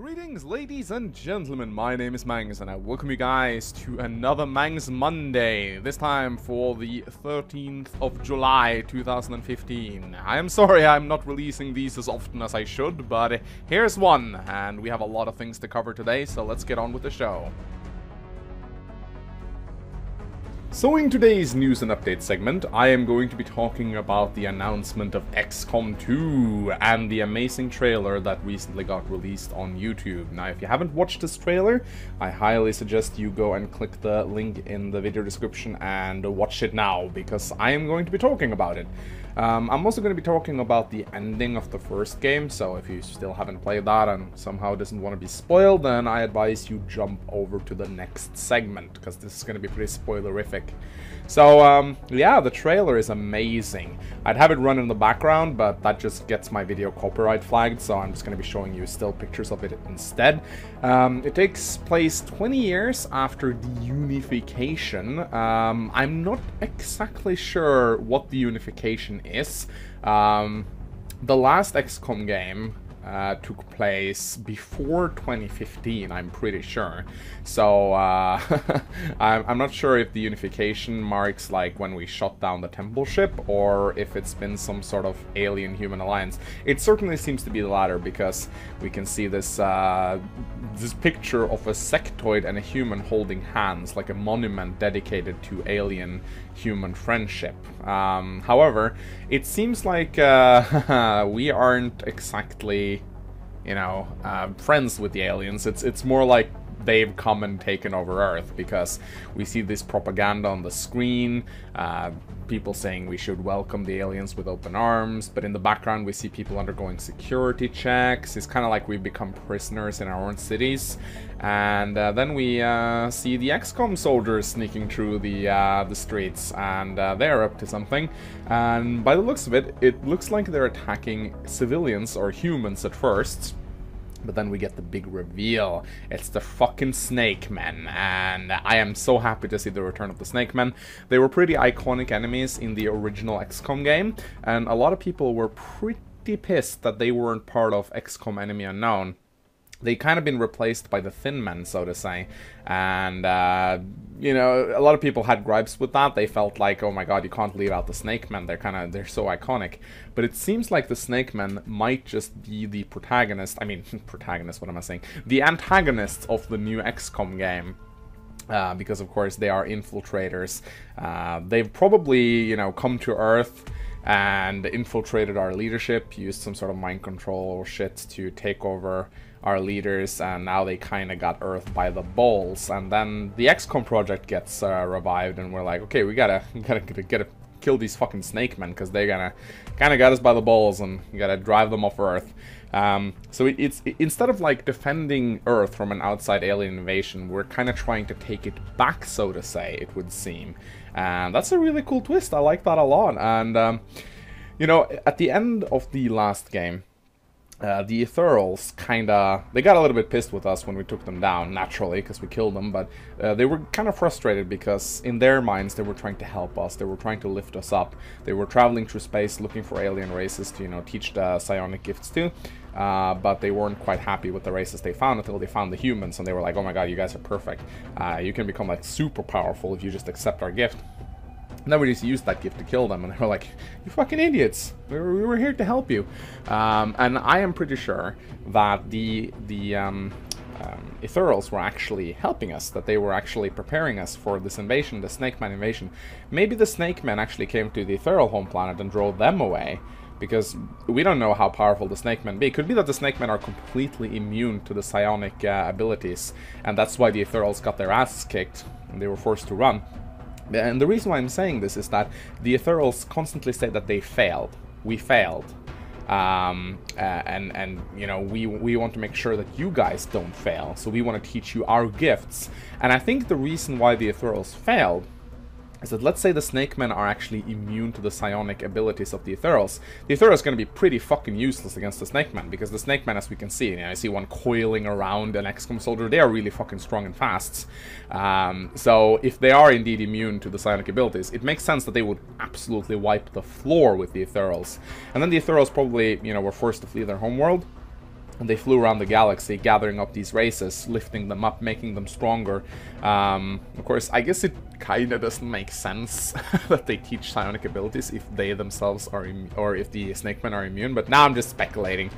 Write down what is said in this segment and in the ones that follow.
Greetings, ladies and gentlemen, my name is Mangs, and I welcome you guys to another Mangs Monday, this time for the 13th of July 2015. I am sorry I'm not releasing these as often as I should, but here's one, and we have a lot of things to cover today, so let's get on with the show. So in today's news and update segment, I am going to be talking about the announcement of XCOM 2 and the amazing trailer that recently got released on YouTube. Now, if you haven't watched this trailer, I highly suggest you go and click the link in the video description and watch it now, because I am going to be talking about it. I'm also going to be talking about the ending of the first game, so if you still haven't played that and somehow doesn't want to be spoiled, then I advise you jump over to the next segment, because this is going to be pretty spoilerific. So, yeah, the trailer is amazing. I'd have it run in the background, but that just gets my video copyright flagged, so I'm just going to be showing you still pictures of it instead. It takes place 20 years after the unification. I'm not exactly sure what the unification is. The last XCOM game took place before 2015, I'm pretty sure. So I'm not sure if the unification marks like when we shot down the temple ship, or if it's been some sort of alien-human alliance. It certainly seems to be the latter, because we can see this this picture of a sectoid and a human holding hands, like a monument dedicated to alien-human friendship. However, it seems like we aren't exactly, you know, friends with the aliens. It's more like they've come and taken over Earth, because we see this propaganda on the screen, people saying we should welcome the aliens with open arms, but in the background we see people undergoing security checks. It's kind of like we've become prisoners in our own cities. And then we see the XCOM soldiers sneaking through the streets, and they're up to something. And by the looks of it, it looks like they're attacking civilians or humans at first. But then we get the big reveal. It's the fucking Snake Men, and I am so happy to see the return of the Snake Men. They were pretty iconic enemies in the original XCOM game, and a lot of people were pretty pissed that they weren't part of XCOM Enemy Unknown. They kind of been replaced by the Thin Men, so to say, and, you know, a lot of people had gripes with that. They felt like, oh my god, you can't leave out the Snake Men, they're so iconic. But it seems like the Snake Men might just be the protagonist, what am I saying? The antagonists of the new XCOM game. Because, of course, they are infiltrators. They've probably, you know, come to Earth and infiltrated our leadership, used some sort of mind control shit to take over our leaders, and now they kind of got Earth by the balls. And then the XCOM project gets revived, and we're like, okay, we gotta kill these fucking Snake Men, because they kind of got us by the balls, and we gotta drive them off Earth. So it's instead of like defending Earth from an outside alien invasion, we're kind of trying to take it back, so to say, it would seem. And that's a really cool twist. I like that a lot. And you know, at the end of the last game, the Ethereals they got a little bit pissed with us when we took them down, naturally, because we killed them, but they were kind of frustrated, because in their minds they were trying to help us, they were trying to lift us up, they were traveling through space looking for alien races to, you know, teach the psionic gifts to, but they weren't quite happy with the races they found until they found the humans, and they were like, oh my god, you guys are perfect, you can become like super powerful if you just accept our gift. And then we just used that gift to kill them, and they were like, you fucking idiots, we were here to help you. And I am pretty sure that the Ethereals were actually helping us, that they were actually preparing us for this invasion, the Snake Man invasion. Maybe the Snake Men actually came to the Ethereal home planet and drove them away, because we don't know how powerful the Snake Men be. It could be that the Snake Men are completely immune to the psionic abilities, and that's why the Ethereals got their asses kicked, and they were forced to run. And the reason why I'm saying this is that the Ethereals constantly say that they failed. We failed. And you know, we want to make sure that you guys don't fail. So we want to teach you our gifts. And I think the reason why the Ethereals failed is that, let's say the Snake Men are actually immune to the psionic abilities of the Ethereals. The Ethereals are going to be pretty fucking useless against the Snake Men, because the Snake Men, as we can see, you know, I see one coiling around an XCOM soldier, they are really fucking strong and fast. So if they are indeed immune to the psionic abilities, it makes sense that they would absolutely wipe the floor with the Ethereals. And then the Ethereals probably, you know, were forced to flee their homeworld. And they flew around the galaxy, gathering up these races, lifting them up, making them stronger. Of course, I guess it kind of doesn't make sense that they teach psionic abilities if they themselves are or if the snake men are immune, but now I'm just speculating.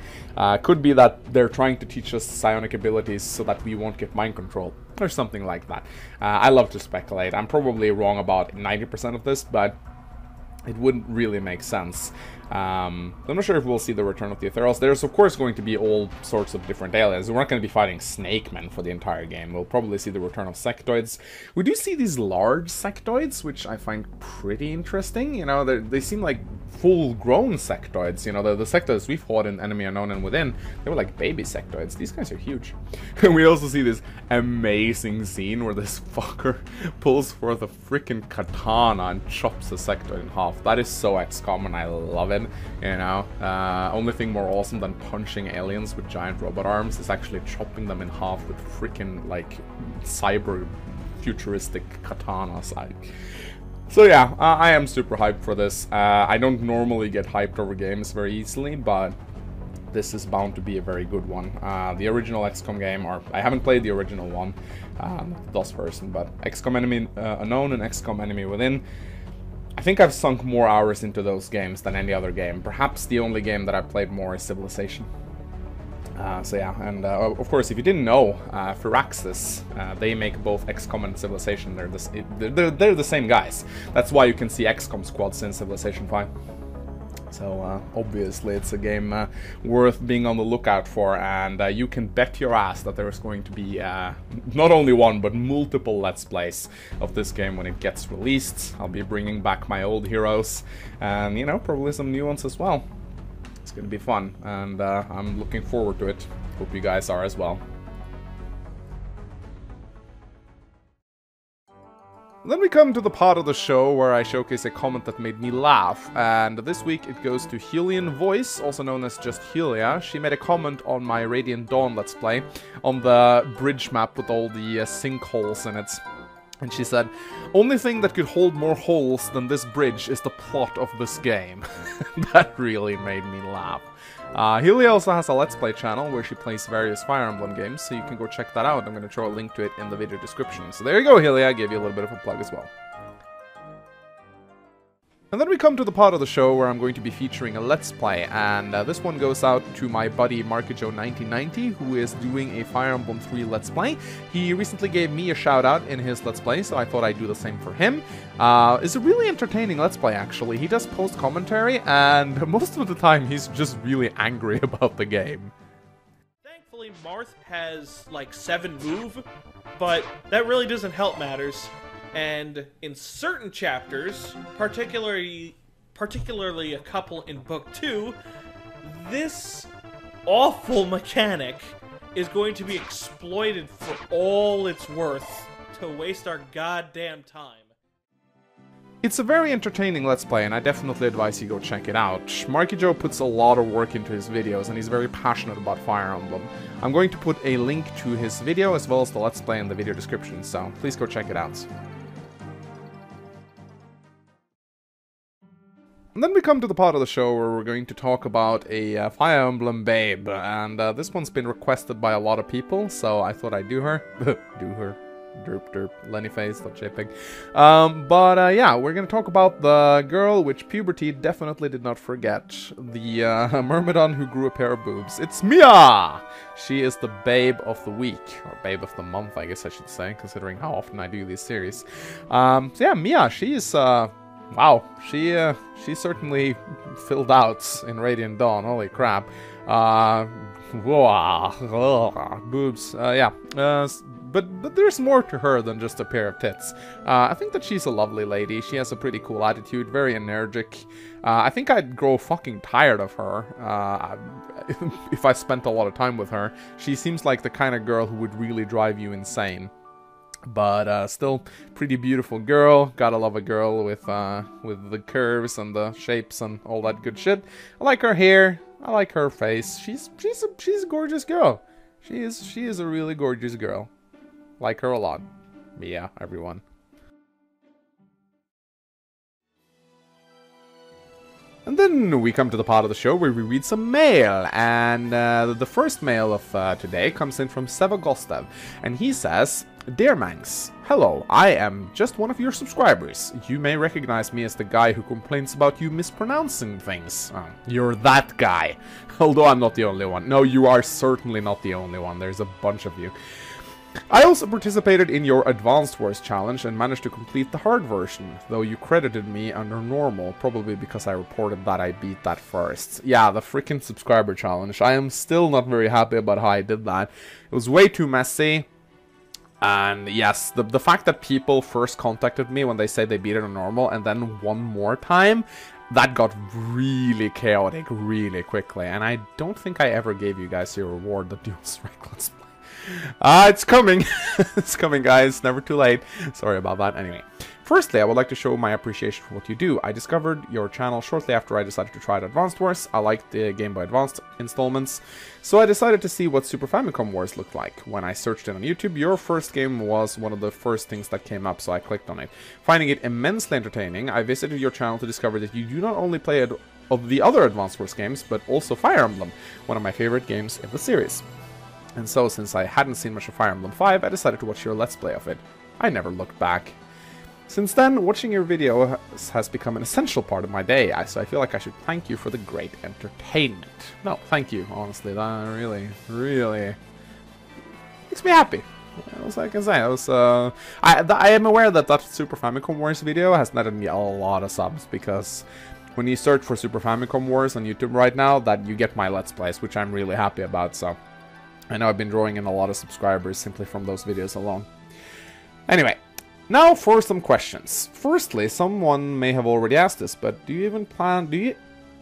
Could be that they're trying to teach us psionic abilities so that we won't get mind control, or something like that. I love to speculate. I'm probably wrong about 90% of this, but it wouldn't really make sense. I'm not sure if we'll see the return of the Ethereals. There's of course going to be all sorts of different aliens. We're not going to be fighting snake men for the entire game. We'll probably see the return of sectoids. We do see these large sectoids, which I find pretty interesting. You know, they seem like full-grown sectoids. You know, the sectoids we fought in Enemy Unknown and Within, they were like baby sectoids. These guys are huge. And we also see this amazing scene where this fucker pulls forth a freaking katana and chops a sectoid in half. That is so XCOM and I love it. You know, only thing more awesome than punching aliens with giant robot arms is actually chopping them in half with freaking like cyber futuristic katanas. So yeah, I am super hyped for this. I don't normally get hyped over games very easily, but this is bound to be a very good one. The original XCOM game, or I haven't played the original one, DOS version, but XCOM Enemy Unknown and XCOM Enemy Within, I think I've sunk more hours into those games than any other game. Perhaps the only game that I've played more is Civilization. So yeah, and of course, if you didn't know, Firaxis, they make both XCOM and Civilization. They're the same guys. That's why you can see XCOM squads in Civilization 5. So obviously it's a game worth being on the lookout for, and you can bet your ass that there's going to be not only one but multiple Let's Plays of this game when it gets released. I'll be bringing back my old heroes, and you know, probably some new ones as well. It's gonna be fun, and I'm looking forward to it. Hope you guys are as well. Then we come to the part of the show where I showcase a comment that made me laugh, and this week it goes to Helian Voice, also known as just Helia. She made a comment on my Radiant Dawn Let's Play, on the bridge map with all the sinkholes in it. And she said, "Only thing that could hold more holes than this bridge is the plot of this game." That really made me laugh. Helia also has a Let's Play channel where she plays various Fire Emblem games, so you can go check that out. I'm going to throw a link to it in the video description. So there you go, Helia. I gave you a little bit of a plug as well. And then we come to the part of the show where I'm going to be featuring a Let's Play, and this one goes out to my buddy Markijo1990, who is doing a Fire Emblem 3 Let's Play. He recently gave me a shout out in his Let's Play, so I thought I'd do the same for him. It's a really entertaining Let's Play, actually. He does post commentary, and most of the time he's just really angry about the game. Thankfully, Marth has like 7 move, but that really doesn't help matters. And in certain chapters, particularly a couple in Book 2, this awful mechanic is going to be exploited for all it's worth to waste our goddamn time. It's a very entertaining Let's Play, and I definitely advise you go check it out. Markijo puts a lot of work into his videos, and he's very passionate about Fire Emblem. I'm going to put a link to his video as well as the Let's Play in the video description, so please go check it out. And then we come to the part of the show where we're going to talk about a Fire Emblem babe, and this one's been requested by a lot of people, so I thought I'd do her. Do her. Derp derp, lennyface.jpg. But yeah, we're gonna talk about the girl which puberty definitely did not forget. The Myrmidon who grew a pair of boobs. It's Mia! She is the babe of the week, or babe of the month, I guess I should say, considering how often I do these series. So yeah, Mia, she is, wow, she certainly filled out in Radiant Dawn, holy crap. Boobs, yeah. But there's more to her than just a pair of tits. I think that she's a lovely lady. She has a pretty cool attitude, very energetic. I think I'd grow fucking tired of her if I spent a lot of time with her. She seems like the kind of girl who would really drive you insane. But still, pretty beautiful girl. Gotta love a girl with the curves and the shapes and all that good shit. I like her hair. I like her face. She's a gorgeous girl. She is a really gorgeous girl. Like her a lot. Mia, everyone. And then we come to the part of the show where we read some mail, and the first mail of today comes in from Sevagostev, and he says, "Dear Manx, hello, I am just one of your subscribers. You may recognize me as the guy who complains about you mispronouncing things. You're that guy, although I'm not the only one. No, you are certainly not the only one, there's a bunch of you. I also participated in your Advanced Wars challenge and managed to complete the hard version, though you credited me under normal, probably because I reported that I beat that first. Yeah, the freaking subscriber challenge. I am still not very happy about how I did that. It was way too messy. And yes, the fact that people first contacted me when they say they beat it on normal and then one more time, that got really chaotic really quickly. And I don't think I ever gave you guys your reward, the Dual Strike Let's Play. It's coming. It's coming, guys. Never too late. Sorry about that. Anyway, firstly, I would like to show my appreciation for what you do. I discovered your channel shortly after I decided to try Advanced Wars. I liked the Game Boy Advance installments, so I decided to see what Super Famicom Wars looked like. When I searched it on YouTube, your first game was one of the first things that came up, so I clicked on it. Finding it immensely entertaining, I visited your channel to discover that you do not only play of the other Advanced Wars games, but also Fire Emblem, one of my favorite games in the series. And so, since I hadn't seen much of Fire Emblem 5, I decided to watch your Let's Play of it. I never looked back. Since then, watching your video has become an essential part of my day, so I feel like I should thank you for the great entertainment. No, thank you, honestly. That really makes me happy. As I can say, that was, I am aware that that Super Famicom Wars video has netted me a lot of subs, because when you search for Super Famicom Wars on YouTube right now, that you get my Let's Plays, which I'm really happy about, so I know I've been drawing in a lot of subscribers simply from those videos alone. Anyway, now for some questions. Firstly, someone may have already asked this, but do you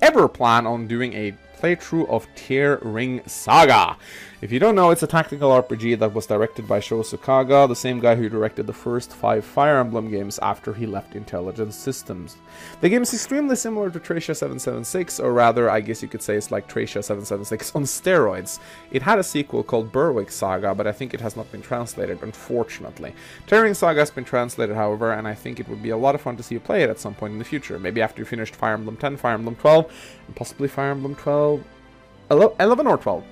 ever plan on doing a playthrough of Tear Ring Saga? If you don't know, it's a tactical RPG that was directed by Sho Sukaga, the same guy who directed the first 5 Fire Emblem games after he left Intelligent Systems. The game is extremely similar to Thracia 776, or rather, I guess you could say it's like Thracia 776 on steroids. It had a sequel called Berwick Saga, but I think it has not been translated, unfortunately. Tear Ring Saga has been translated, however, and I think it would be a lot of fun to see you play it at some point in the future. Maybe after you finished Fire Emblem 10, Fire Emblem 12, and possibly Fire Emblem 12... 11 or 12?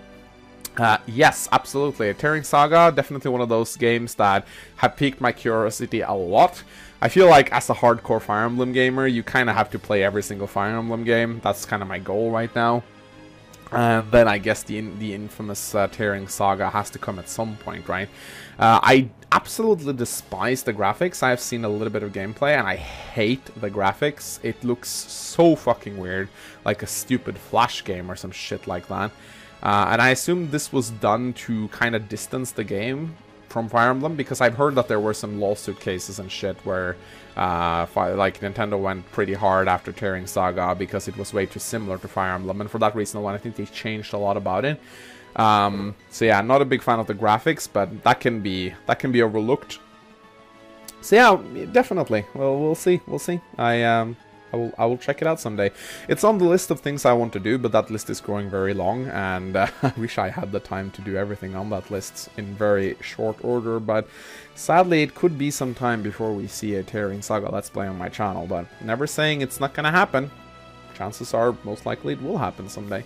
Yes, absolutely. Tear Ring Saga, definitely one of those games that have piqued my curiosity a lot. I feel like as a hardcore Fire Emblem gamer, you kind of have to play every single Fire Emblem game. That's kind of my goal right now. And then I guess the infamous Tear Ring Saga has to come at some point, right? I absolutely despise the graphics. I've seen a little bit of gameplay and I hate the graphics. It looks so fucking weird, like a stupid Flash game or some shit like that. And I assume this was done to kind of distance the game from Fire Emblem, because I've heard that there were some lawsuit cases and shit where like Nintendo went pretty hard after Tear Ring Saga because it was way too similar to Fire Emblem, and for that reason alone I think they changed a lot about it. So yeah, not a big fan of the graphics, but that can be overlooked. So yeah, definitely. Well, we'll see. I will check it out someday. It's on the list of things I want to do, but that list is growing very long, and I wish I had the time to do everything on that list in very short order, but sadly it could be some time before we see a Tear Ring Saga Let's Play on my channel, but never saying it's not gonna happen. Chances are most likely it will happen someday.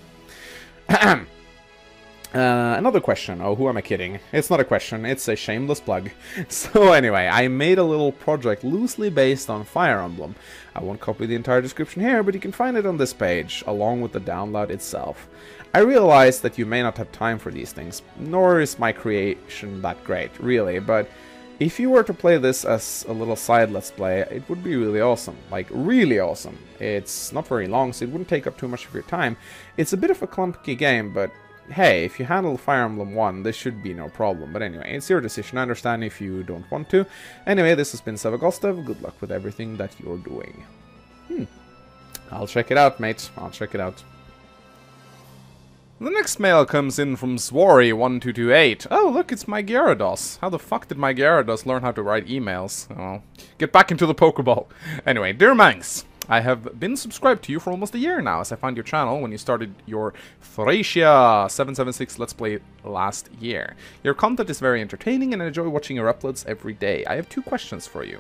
Another question. Oh, who am I kidding? It's not a question, it's a shameless plug. So anyway, I made a little project loosely based on Fire Emblem. I won't copy the entire description here, but you can find it on this page, along with the download itself. I realize that you may not have time for these things, nor is my creation that great, really, but if you were to play this as a little side Let's Play, it would be really awesome. Like, really awesome. It's not very long, so it wouldn't take up too much of your time. It's a bit of a clunky game, but hey, if you handle Fire Emblem 1, this should be no problem. But anyway, it's your decision. I understand if you don't want to. Anyway, this has been Sevagostev. Good luck with everything that you're doing. I'll check it out, mate. I'll check it out. The next mail comes in from Swari1228. Oh, look, it's my Gyarados. How the fuck did my Gyarados learn how to write emails? Oh, get back into the Pokeball. Anyway, dear Manx, I have been subscribed to you for almost a year now, as I found your channel when you started your Thracia 776 Let's Play last year. Your content is very entertaining and I enjoy watching your uploads every day. I have 2 questions for you.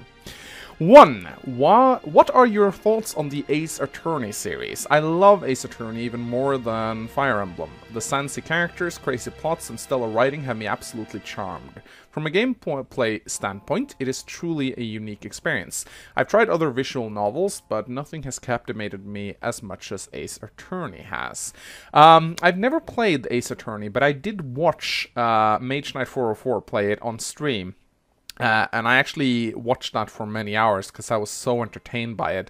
1. What are your thoughts on the Ace Attorney series? I love Ace Attorney even more than Fire Emblem. The Sansy characters, crazy plots, and stellar writing have me absolutely charmed. From a gameplay standpoint, it is truly a unique experience. I've tried other visual novels, but nothing has captivated me as much as Ace Attorney has. I've never played Ace Attorney, but I did watch Mage Knight 404 play it on stream. And I actually watched that for many hours because I was so entertained by it.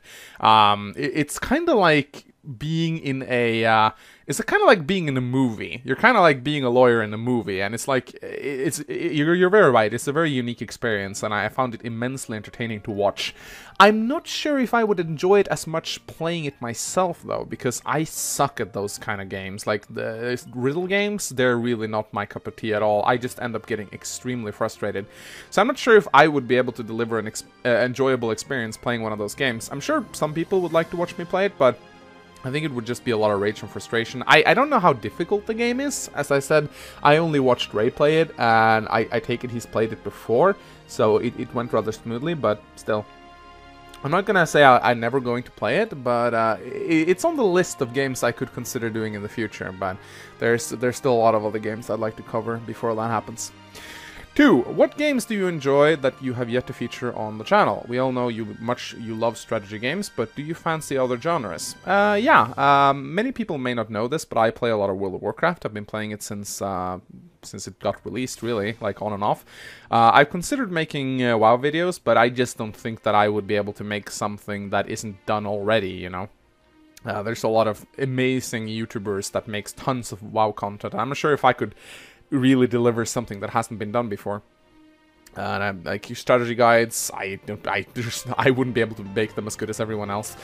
It's kind of like being in a it's kind of like being in a movie. You're kind of like being a lawyer in a movie, and it's like you're very right. It's a very unique experience, and I found it immensely entertaining to watch. I'm not sure if I would enjoy it as much playing it myself though, because I suck at those kind of games. Like the riddle games, they're really not my cup of tea at all. I just end up getting extremely frustrated. So I'm not sure if I would be able to deliver an enjoyable experience playing one of those games. I'm sure some people would like to watch me play it, but I think it would just be a lot of rage and frustration. I don't know how difficult the game is. As I said, I only watched Ray play it, and I take it he's played it before, so it went rather smoothly, but still. I'm not gonna say I'm never going to play it, but it's on the list of games I could consider doing in the future, but there's still a lot of other games I'd like to cover before that happens. 2. What games do you enjoy that you have yet to feature on the channel? We all know you love strategy games, but do you fancy other genres? Many people may not know this, but I play a lot of World of Warcraft. I've been playing it since it got released, really, like on and off. I've considered making WoW videos, but I just don't think that I would be able to make something that isn't done already, you know? There's a lot of amazing YouTubers that makes tons of WoW content. I'm not sure if I could really deliver something that hasn't been done before. And like strategy guides, I wouldn't be able to make them as good as everyone else.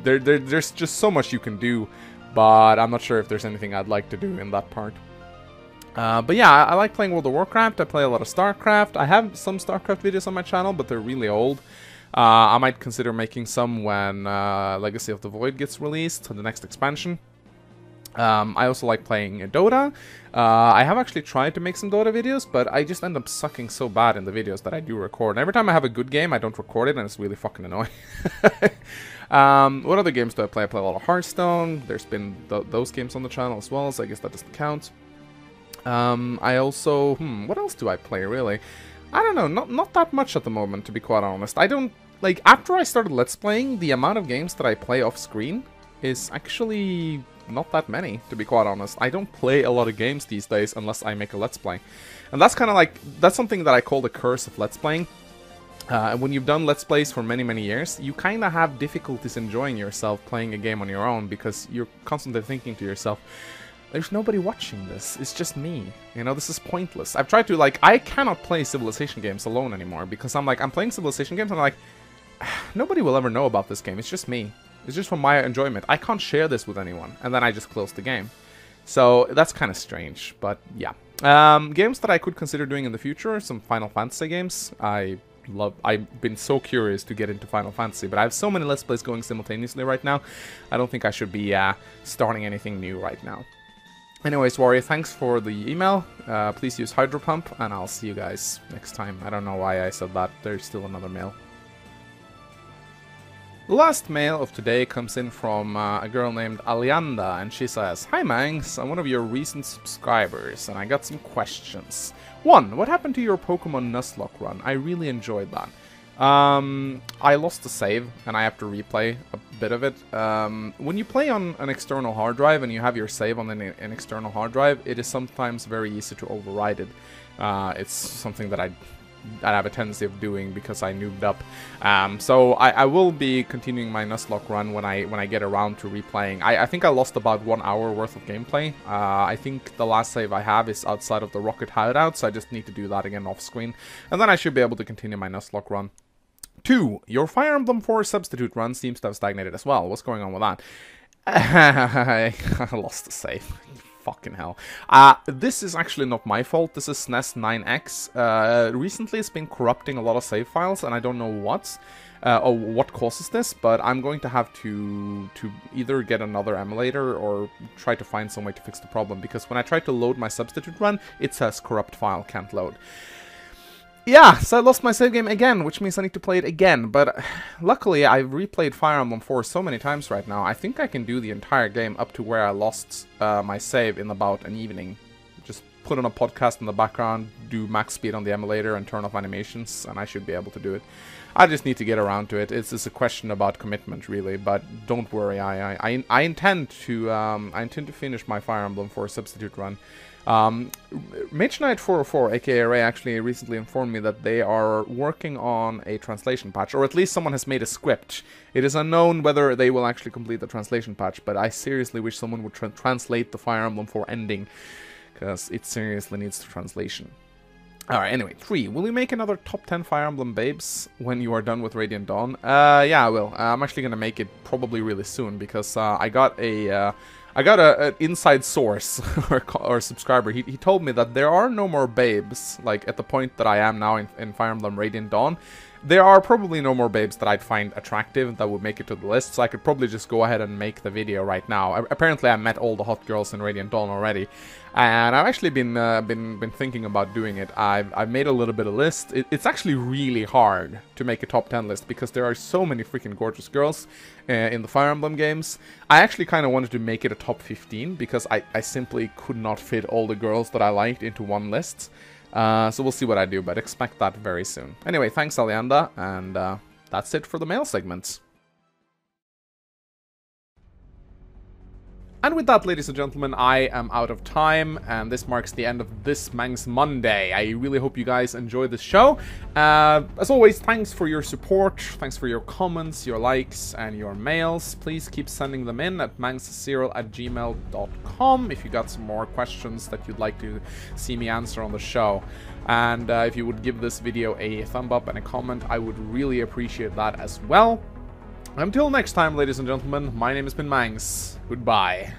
There's just so much you can do, but I'm not sure if there's anything I'd like to do in that part. But yeah, I like playing World of Warcraft. I play a lot of StarCraft. I have some StarCraft videos on my channel, but they're really old. I might consider making some when Legacy of the Void gets released, the next expansion. I also like playing Dota. I have actually tried to make some Dota videos, but I just end up sucking so bad in the videos that I do record. And every time I have a good game, I don't record it, and it's really fucking annoying. What other games do I play? I play a lot of Hearthstone. There's been those games on the channel as well, so I guess that doesn't count. I also... what else do I play, really? I don't know, not that much at the moment, to be quite honest. I don't... Like, after I started Let's Playing, the amount of games that I play off-screen is actually not that many, to be quite honest. I don't play a lot of games these days unless I make a Let's Play. And that's kind of like, that's something that I call the curse of Let's Playing. When you've done Let's Plays for many, many years, you kind of have difficulties enjoying yourself playing a game on your own, because you're constantly thinking to yourself, there's nobody watching this, it's just me. You know, this is pointless. I've tried to, like, I cannot play Civilization games alone anymore, because I'm playing Civilization games and I'm like, nobody will ever know about this game, it's just me. It's just for my enjoyment. I can't share this with anyone. And then I just close the game. So that's kind of strange, but yeah. Games that I could consider doing in the future, some Final Fantasy games. I've been so curious to get into Final Fantasy, but I have so many Let's Plays going simultaneously right now. I don't think I should be starting anything new right now. Anyways, Warrior, thanks for the email. Please use Hydro Pump, and I'll see you guys next time. I don't know why I said that. There's still another mail. The last mail of today comes in from a girl named Alianda, and she says, "Hi Mangs, I'm one of your recent subscribers, and I got some questions. 1. What happened to your Pokemon Nuzlocke run? I really enjoyed that. I lost the save, and I have to replay a bit of it. When you play on an external hard drive, and you have your save on an external hard drive, it is sometimes very easy to override it. It's something that I have a tendency of doing because I noobed up. So I will be continuing my Nuzlocke run when I get around to replaying. I think I lost about 1 hour worth of gameplay. I think the last save I have is outside of the Rocket Hideout, so I just need to do that again off screen, and then I should be able to continue my Nuzlocke run. 2. Your Fire Emblem 4 substitute run seems to have stagnated as well. What's going on with that? I lost the save. Fucking hell. This is actually not my fault. This is SNES 9X. Recently it's been corrupting a lot of save files, and I don't know what causes this, but I'm going to have to either get another emulator or try to find some way to fix the problem, because when I try to load my substitute run, it says corrupt file can't load. Yeah, so I lost my save game again, which means I need to play it again, but luckily I've replayed Fire Emblem 4 so many times right now, I think I can do the entire game up to where I lost my save in about an evening. Just put on a podcast in the background, do max speed on the emulator and turn off animations, and I should be able to do it. I just need to get around to it. It's just a question about commitment, really, but don't worry, I intend to finish my Fire Emblem 4 substitute run. Mage Knight 404, aka Ray, actually recently informed me that they are working on a translation patch, or at least someone has made a script. It is unknown whether they will actually complete the translation patch, but I seriously wish someone would translate the Fire Emblem 4 ending, because it seriously needs translation. Alright, anyway, 3. Will you make another top 10 Fire Emblem babes when you are done with Radiant Dawn? Yeah, I will. I'm actually gonna make it probably really soon, because I got an inside source, or subscriber. He told me that there are no more babes, like at the point that I am now in Fire Emblem Radiant Dawn. There are probably no more babes that I'd find attractive that would make it to the list, so I could probably just go ahead and make the video right now. Apparently I met all the hot girls in Radiant Dawn already, and I've actually been thinking about doing it. I've made a little bit of list. It's actually really hard to make a top 10 list, because there are so many freaking gorgeous girls in the Fire Emblem games. I actually kind of wanted to make it a top 15, because I simply could not fit all the girls that I liked into one list. So we'll see what I do, but expect that very soon. Anyway, thanks Alianda, and that's it for the mail segments. And with that, ladies and gentlemen, I am out of time, and this marks the end of this Mangs Monday. I really hope you guys enjoyed the show. As always, thanks for your support, thanks for your comments, your likes, and your mails. Please keep sending them in at mangscerial@gmail.com if you got some more questions that you'd like to see me answer on the show. And if you would give this video a thumb up and a comment, I would really appreciate that as well. Until next time, ladies and gentlemen, my name has been Mangs. Goodbye.